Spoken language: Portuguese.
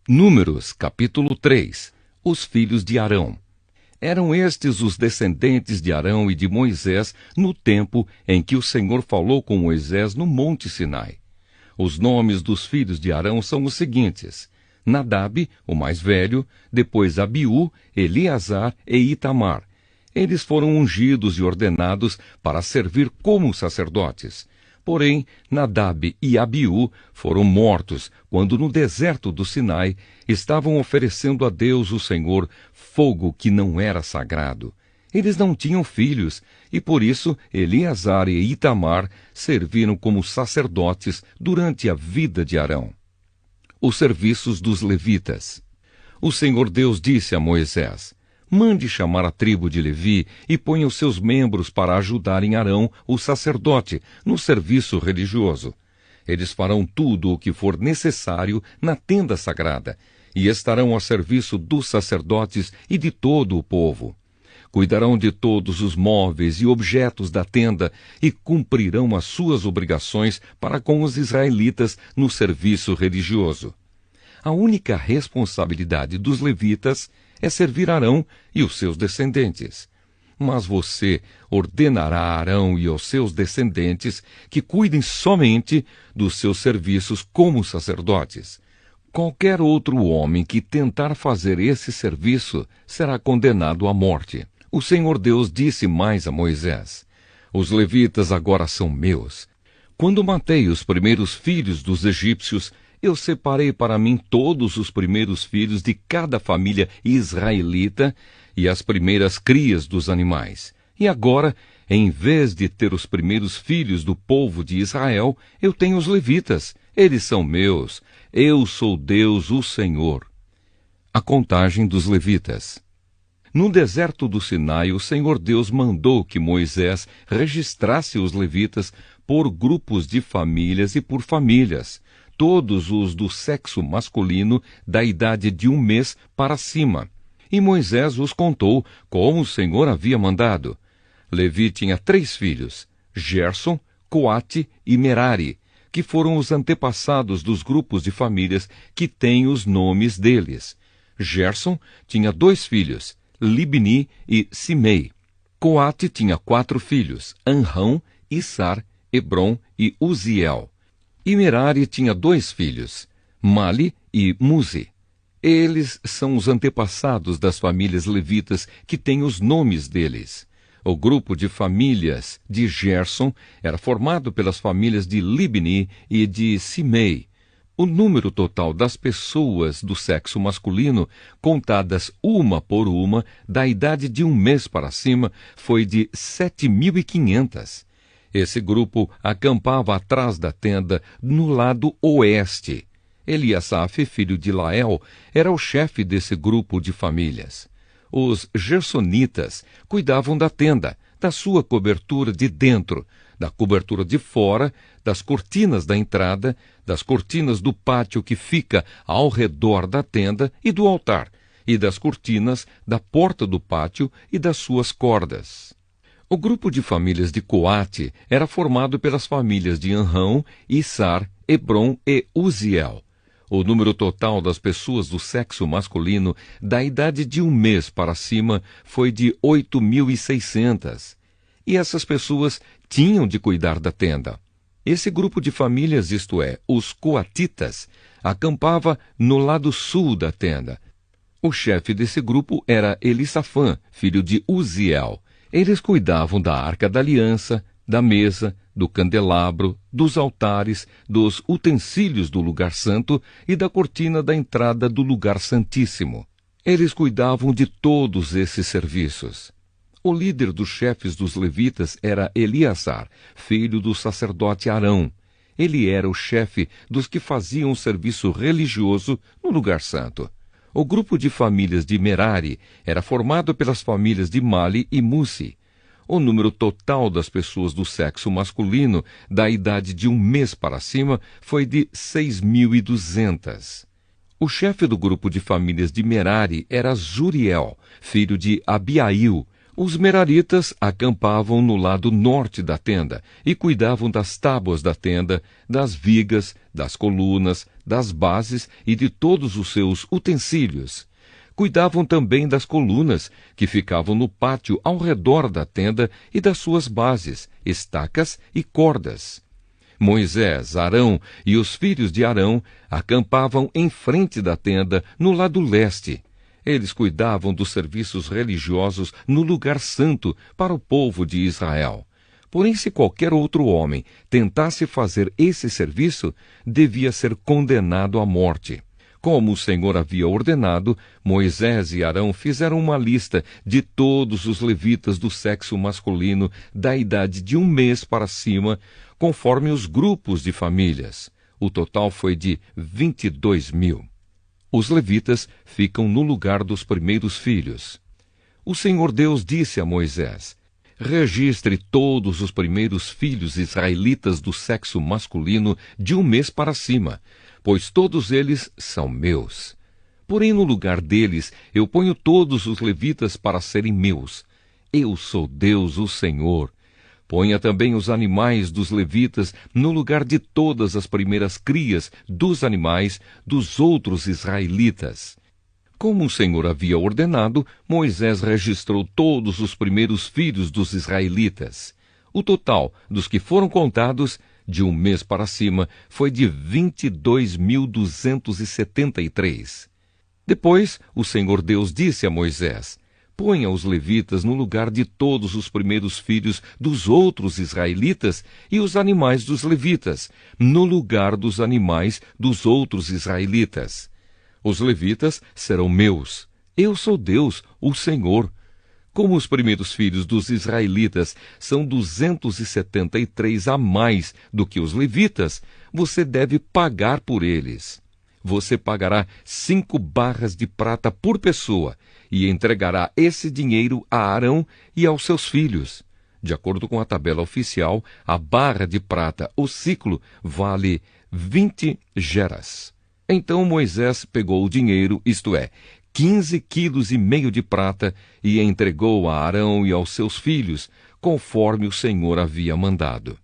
Números, capítulo 3. Os filhos de Arão. Eram estes os descendentes de Arão e de Moisés no tempo em que o Senhor falou com Moisés no Monte Sinai. Os nomes dos filhos de Arão são os seguintes: Nadab, o mais velho, depois Abiú, Eleazar e Itamar. Eles foram ungidos e ordenados para servir como sacerdotes. Porém, Nadab e Abiú foram mortos quando no deserto do Sinai estavam oferecendo a Deus o Senhor fogo que não era sagrado. Eles não tinham filhos e por isso Eleazar e Itamar serviram como sacerdotes durante a vida de Arão. Os serviços dos levitas. O Senhor Deus disse a Moisés: mande chamar a tribo de Levi e ponha os seus membros para ajudarem Arão, o sacerdote, no serviço religioso. Eles farão tudo o que for necessário na tenda sagrada e estarão a serviço dos sacerdotes e de todo o povo. Cuidarão de todos os móveis e objetos da tenda e cumprirão as suas obrigações para com os israelitas no serviço religioso. A única responsabilidade dos levitas é servir Arão e os seus descendentes. Mas você ordenará a Arão e aos seus descendentes que cuidem somente dos seus serviços como sacerdotes. Qualquer outro homem que tentar fazer esse serviço será condenado à morte. O Senhor Deus disse mais a Moisés: os levitas agora são meus. Quando matei os primeiros filhos dos egípcios, eu separei para mim todos os primeiros filhos de cada família israelita e as primeiras crias dos animais. E agora, em vez de ter os primeiros filhos do povo de Israel, eu tenho os levitas. Eles são meus. Eu sou Deus, o Senhor. A contagem dos levitas. No deserto do Sinai, o Senhor Deus mandou que Moisés registrasse os levitas por grupos de famílias e por famílias, todos os do sexo masculino da idade de 1 mês para cima. E Moisés os contou, como o Senhor havia mandado. Levi tinha 3 filhos, Gerson, Coate e Merari, que foram os antepassados dos grupos de famílias que têm os nomes deles. Gerson tinha 2 filhos, Libni e Simei. Coate tinha 4 filhos, Anrão, Issar, Hebron e Uziel. E Merari tinha 2 filhos, Mali e Muzi. Eles são os antepassados das famílias levitas que têm os nomes deles. O grupo de famílias de Gerson era formado pelas famílias de Libni e de Simei. O número total das pessoas do sexo masculino, contadas uma por uma, da idade de 1 mês para cima, foi de 7.500. Esse grupo acampava atrás da tenda, no lado oeste. Eliasaf, filho de Lael, era o chefe desse grupo de famílias. Os gersonitas cuidavam da tenda, da sua cobertura de dentro, da cobertura de fora, das cortinas da entrada, das cortinas do pátio que fica ao redor da tenda e do altar, e das cortinas da porta do pátio e das suas cordas. O grupo de famílias de Coate era formado pelas famílias de Anrão, Issar, Hebron e Uziel. O número total das pessoas do sexo masculino da idade de 1 mês para cima foi de 8.600. E essas pessoas tinham de cuidar da tenda. Esse grupo de famílias, isto é, os coatitas, acampava no lado sul da tenda. O chefe desse grupo era Elisafã, filho de Uziel. Eles cuidavam da arca da aliança, da mesa, do candelabro, dos altares, dos utensílios do lugar santo e da cortina da entrada do lugar santíssimo. Eles cuidavam de todos esses serviços. O líder dos chefes dos levitas era Eleazar, filho do sacerdote Arão. Ele era o chefe dos que faziam o serviço religioso no lugar santo. O grupo de famílias de Merari era formado pelas famílias de Mali e Musi. O número total das pessoas do sexo masculino da idade de 1 mês para cima foi de 6.200. O chefe do grupo de famílias de Merari era Zuriel, filho de Abiail. Os meraritas acampavam no lado norte da tenda e cuidavam das tábuas da tenda, das vigas, das colunas, das bases e de todos os seus utensílios. Cuidavam também das colunas, que ficavam no pátio ao redor da tenda e das suas bases, estacas e cordas. Moisés, Arão e os filhos de Arão acampavam em frente da tenda, no lado leste. Eles cuidavam dos serviços religiosos no lugar santo para o povo de Israel. Porém, se qualquer outro homem tentasse fazer esse serviço, devia ser condenado à morte. Como o Senhor havia ordenado, Moisés e Arão fizeram uma lista de todos os levitas do sexo masculino da idade de 1 mês para cima, conforme os grupos de famílias. O total foi de 22.000. Os levitas ficam no lugar dos primeiros filhos. O Senhor Deus disse a Moisés: registre todos os primeiros filhos israelitas do sexo masculino de 1 mês para cima, pois todos eles são meus. Porém, no lugar deles, eu ponho todos os levitas para serem meus. Eu sou Deus, o Senhor. Ponha também os animais dos levitas no lugar de todas as primeiras crias dos animais dos outros israelitas. Como o Senhor havia ordenado, Moisés registrou todos os primeiros filhos dos israelitas. O total dos que foram contados, de 1 mês para cima, foi de 22.273. Depois, o Senhor Deus disse a Moisés: ponha os levitas no lugar de todos os primeiros filhos dos outros israelitas e os animais dos levitas, no lugar dos animais dos outros israelitas. Os levitas serão meus. Eu sou Deus, o Senhor. Como os primeiros filhos dos israelitas são 273 a mais do que os levitas, você deve pagar por eles. Você pagará 5 barras de prata por pessoa e entregará esse dinheiro a Arão e aos seus filhos. De acordo com a tabela oficial, a barra de prata, o siclo, vale 20 geras. Então Moisés pegou o dinheiro, isto é, 15,5 quilos de prata, e entregou a Arão e aos seus filhos, conforme o Senhor havia mandado.